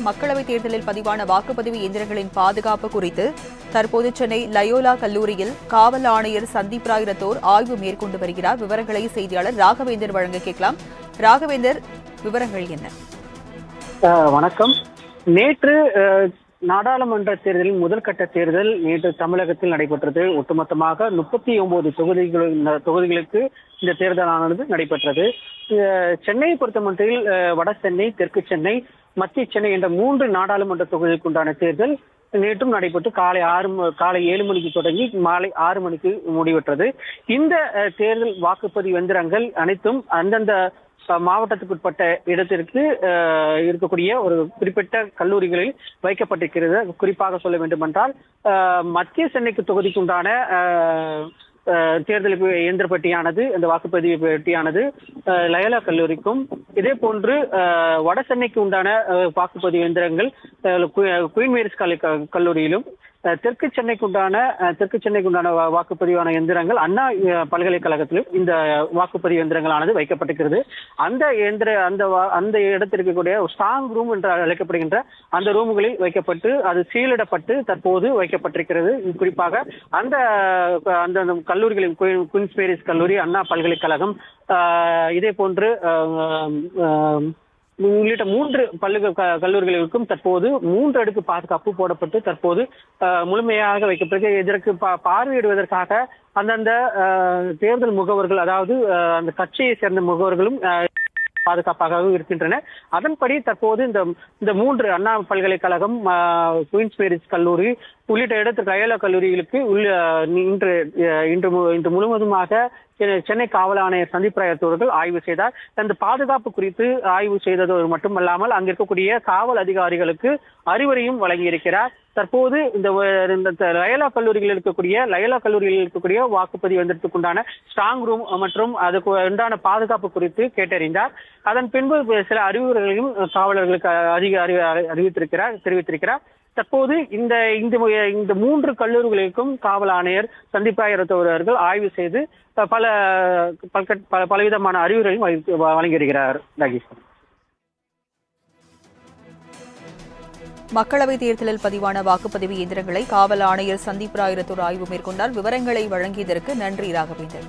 மக்களவைத் தேர்தலில் பதிவான வாக்குப்பதிவு இயந்திரங்களின் பாதுகாப்பு குறித்து தற்போது சென்னை லயோலா கல்லூரியில் காவல் ஆணையர் சந்தீப் ராய் ரத்தோர் ஆய்வு மேற்கொண்டு வருகிறார். விவரங்களை செய்தியாளர் ராகவேந்தர் வழங்க கேட்கலாம். ராகவேந்தர், விவரங்கள் என்ன? வணக்கம். நேற்று நாடாளுமன்ற தேர்தலின் முதல்கட்ட தேர்தல் நேற்று தமிழகத்தில் நடைபெற்றது. ஒட்டுமொத்தமாக 39 தொகுதிகளுக்கு இந்த தேர்தலானது நடைபெற்றது. சென்னையை பொறுத்தமட்டில் வட சென்னை, தெற்கு சென்னை, மத்திய சென்னை என்ற 3 நாடாளுமன்ற தொகுதிக்கு உண்டான தேர்தல் நேற்றும் நடைபெற்று காலை 7 மணிக்கு தொடங்கி மாலை 6 மணிக்கு முடிவெற்றது. இந்த தேர்தல் வாக்குப்பதிவு எந்திரங்கள் அனைத்தும் அந்தந்த மாவட்டத்துக்குட்பட்ட இடத்திற்கு இருக்கக்கூடிய ஒரு குறிப்பிட்ட கல்லூரிகளில் வைக்கப்பட்டிருக்கிறது. குறிப்பாக சொல்ல வேண்டும் என்றால் மத்திய சென்னைக்கு தொகுதிக்கு உண்டான தேர்தல் இயந்திர பெட்டியானது, இந்த வாக்குப்பதிவு பெட்டியானது லயோலா கல்லூரிக்கும், இதே போன்று வட சென்னைக்கு உண்டான வாக்குப்பதிவு இயந்திரங்கள் குயின் மேரிஸ் கல்லூரியிலும், தெற்கு சென்னைக்கு உண்டான வாக்குப்பதிவான எந்திரங்கள் அண்ணா பல்கலைக்கழகத்திலும் இந்த வாக்குப்பதிவு எந்திரங்களானது வைக்கப்பட்டிருக்கிறது. அந்த இடத்திற்கு கூடிய ஸ்ட்ராங் ரூம் என்று அழைக்கப்படுகின்ற அந்த ரூம்களில் வைக்கப்பட்டு அது சீலிடப்பட்டு தற்போது வைக்கப்பட்டிருக்கிறது. குறிப்பாக அந்த கல்லூரிகளில் குயின்ஸ் மேரிஸ் கல்லூரி, அண்ணா பல்கலைக்கழகம், இதே போன்று உள்ளிட்ட 3 கல்லூரிகளுக்கும் தற்போது 3 அடுக்கு பாதுகாப்பு போடப்பட்டு தற்போது முழுமையாக வைக்கப்பட்டு இதற்கு பார்வையிடுவதற்காக அந்தந்த தேர்தல் முகவர்கள், அதாவது அந்த கட்சியை சேர்ந்த முகவர்களும் பாதுகாப்பாக இருக்கின்றன. அதன்படி தற்போது இந்த 3 அண்ணா பல்கலைக்கழகம், குயின்ஸ் மேரிஸ் கல்லூரி உள்ளிட்ட இடத்துக்கு லயோலா கல்லூரிகளுக்கு இன்று முழுவதுமாக சென்னை காவல் ஆணையர் சந்தீப் ராய் அவர்கள் ஆய்வு செய்தார். அந்த பாதுகாப்பு குறித்து ஆய்வு செய்ததோடு மட்டுமல்லாமல் அங்கு இருக்கக்கூடிய காவல் அதிகாரிகளுக்கு அறிவுரையும் வழங்கியிருக்கிறார். தற்போது இந்த லயோலா கல்லூரியில் இருக்கக்கூடிய வாக்குப்பதிவு எந்திரத்துக்குண்டான ஸ்ட்ராங் ரூம் மற்றும் அதுக்கு உண்டான பாதுகாப்பு குறித்து கேட்டறிந்தார். அதன் பின்பு சில அறிவுரைகளையும் காவலர்களுக்கு தெரிவித்திருக்கிறார். தற்போது இந்த 3 கல்லூரிகளுக்கும் காவல் ஆணையர் சந்தீப் ராய் அவர்கள் ஆய்வு செய்து பலவிதமான அறிவுரையும் வழங்கியிருக்கிறார். மக்களவைத் தேர்தலில் பதிவான வாக்குப்பதிவு இயந்திரங்களை காவல் ஆணையர் சந்தீப் ராய் ரத்தோர் ஆய்வு மேற்கொண்டார். விவரங்களை வழங்கியதற்கு நன்றி ராகவேந்தர்.